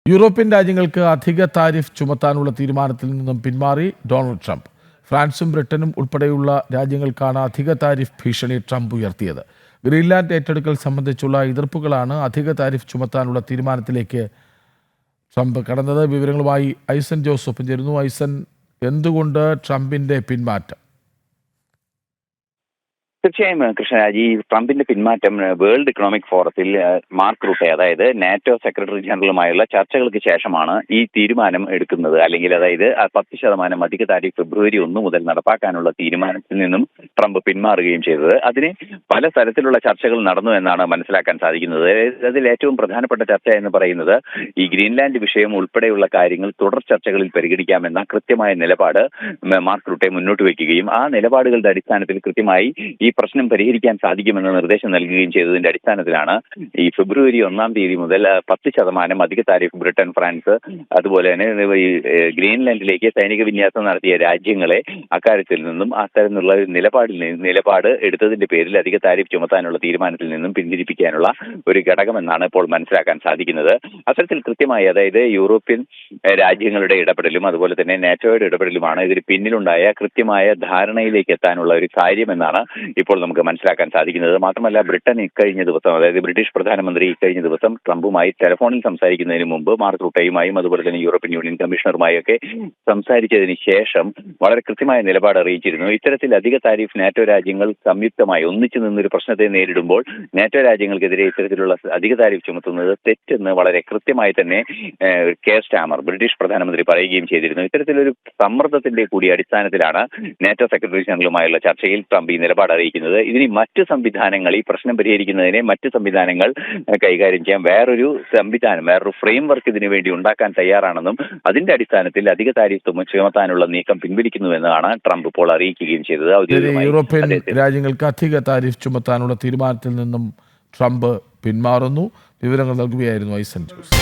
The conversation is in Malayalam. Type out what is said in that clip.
യൂറോപ്യൻ രാജ്യങ്ങൾക്ക് അധിക താരിഫ് ചുമത്താനുള്ള തീരുമാനത്തിൽ നിന്നും പിന്മാറി ഡൊണാൾഡ് ട്രംപ്. ഫ്രാൻസും ബ്രിട്ടനും ഉൾപ്പെടെയുള്ള രാജ്യങ്ങൾക്കാണ് അധിക താരിഫ് ഭീഷണി ട്രംപ് ഉയർത്തിയത്. ഗ്രീൻലാൻഡ് ഏറ്റെടുക്കൽ സംബന്ധിച്ചുള്ള എതിർപ്പുകളാണ് അധിക താരിഫ് ചുമത്താനുള്ള തീരുമാനത്തിലേക്ക് ട്രംപ് കടന്നത്. വിവരങ്ങളുമായി ഐസൻ ജോസഫ് ചേരുന്നു. ഐസൻ, എന്തുകൊണ്ട് ട്രംപിന്റെ പിന്മാറ്റം? തീർച്ചയായും കൃഷ്ണരാജ്, ഈ ട്രംപിന്റെ പിന്മാറ്റം വേൾഡ് ഇക്കണോമിക് ഫോറത്തിൽ മാർക്ക് റൂട്ടെ, അതായത് നാറ്റോ സെക്രട്ടറി ജനറലുമായുള്ള ചർച്ചകൾക്ക് ശേഷമാണ് ഈ തീരുമാനം എടുക്കുന്നത്. അല്ലെങ്കിൽ അതായത് 10% അധിക താരിഫ് ഫെബ്രുവരി 1 മുതൽ നടപ്പാക്കാനുള്ള തീരുമാനത്തിൽ നിന്നും ട്രംപ് പിന്മാറുകയും ചെയ്തത്. അതിന് പല തരത്തിലുള്ള ചർച്ചകൾ നടന്നു എന്നാണ് മനസ്സിലാക്കാൻ സാധിക്കുന്നത്. അതിൽ ഏറ്റവും പ്രധാനപ്പെട്ട ചർച്ച എന്ന് പറയുന്നത് ഈ ഗ്രീൻലാൻഡ് വിഷയം ഉൾപ്പെടെയുള്ള കാര്യങ്ങൾ തുടർ ചർച്ചകളിൽ പരിഗണിക്കാമെന്ന കൃത്യമായ നിലപാട് മാർക്ക് റൂട്ടെ മുന്നോട്ട് വയ്ക്കുകയും ആ നിലപാടുകളുടെ അടിസ്ഥാനത്തിൽ കൃത്യമായി ഈ പ്രശ്നം പരിഹരിക്കാൻ സാധിക്കുമെന്ന് നിർദ്ദേശം നൽകുകയും ചെയ്തതിന്റെ അടിസ്ഥാനത്തിലാണ് ഈ ഫെബ്രുവരി 1 തീയതി മുതൽ 10% അധിക താരിഫ് ബ്രിട്ടൻ, ഫ്രാൻസ്, അതുപോലെ തന്നെ ഈ ഗ്രീൻലാൻഡിലേക്ക് സൈനിക വിന്യാസം നടത്തിയ രാജ്യങ്ങളെ അക്കാര്യത്തിൽ നിന്നും അത്തരത്തിലുള്ള നിലപാട് എടുത്തതിന്റെ പേരിൽ അധിക താരിഫ് ചുമത്താനുള്ള തീരുമാനത്തിൽ നിന്നും പിന്തിരിപ്പിക്കാനുള്ള ഒരു ഘടകമെന്നാണ് ഇപ്പോൾ മനസ്സിലാക്കാൻ സാധിക്കുന്നത്. അത്തരത്തിൽ കൃത്യമായി, അതായത് യൂറോപ്യൻ രാജ്യങ്ങളുടെ ഇടപെടലും അതുപോലെ തന്നെ നാറ്റോയുടെ ഇടപെടലുമാണ് ഇതിന് പിന്നിലുണ്ടായ കൃത്യമായ ധാരണയിലേക്ക് എത്താനുള്ള ഒരു കാര്യമെന്നാണ് ഇപ്പോൾ നമുക്ക് മനസ്സിലാക്കാൻ സാധിക്കുന്നത്. മാത്രമല്ല, ബ്രിട്ടൻ ഇക്കഴിഞ്ഞ ദിവസം, അതായത് ബ്രിട്ടീഷ് പ്രധാനമന്ത്രി ഇക്കഴിഞ്ഞ ദിവസം ട്രംപുമായി ടെലിഫോണിൽ സംസാരിക്കുന്നതിന് മുമ്പ് മാർക്ക് റൂട്ടയുമായും അതുപോലെ തന്നെ യൂറോപ്യൻ യൂണിയൻ കമ്മീഷണറുമായും ഒക്കെ സംസാരിച്ചതിന് ശേഷം വളരെ കൃത്യമായ നിലപാട് അറിയിച്ചിരുന്നു. ഇത്തരത്തിൽ അധിക താരിഫ് നാറ്റോ രാജ്യങ്ങൾ സംയുക്തമായി ഒന്നിച്ചു നിന്നൊരു പ്രശ്നത്തെ നേരിടുമ്പോൾ നാറ്റോ രാജ്യങ്ങൾക്കെതിരെ ഇത്തരത്തിലുള്ള അധിക താരിഫ് ചുമത്തുന്നത് തെറ്റെന്ന് വളരെ കൃത്യമായി തന്നെ കെയർ സ്റ്റാമർ, ബ്രിട്ടീഷ് പ്രധാനമന്ത്രി, പറയുകയും ചെയ്തിരുന്നു. ഇത്തരത്തിലൊരു സമ്മർദ്ദത്തിന്റെ കൂടി അടിസ്ഥാനത്തിലാണ് നാറ്റോ സെക്രട്ടറി ജനറലുമായുള്ള ചർച്ചയിൽ ട്രംപ് ഈ നിലപാട് അറിയിക്കുന്നത്. ഇതിന് മറ്റ് സംവിധാനങ്ങൾ, ഈ പ്രശ്നം പരിഹരിക്കുന്നതിനെ മറ്റ് സംവിധാനങ്ങൾ കൈകാര്യം ചെയ്യാൻ വേറൊരു ഫ്രെയിം വർക്ക് ഇതിനു വേണ്ടി ഉണ്ടാക്കാൻ തയ്യാറാണെന്നും അതിന്റെ അടിസ്ഥാനത്തിൽ അധിക താരിഫ് ചുമത്താനുള്ള നീക്കം പിൻവലിക്കുന്നുവെന്നാണ് ട്രംപ് ഇപ്പോൾ അറിയിക്കുകയും ചെയ്തത്. യൂറോപ്യൻ രാജ്യങ്ങൾക്ക് അധിക താരിഫ് ചുമത്താനുള്ള തീരുമാനത്തിൽ നിന്നും ട്രംപ് പിന്മാറുന്നു. വിവരങ്ങൾ നൽകുകയായിരുന്നു ഐസൻ ജോസ്.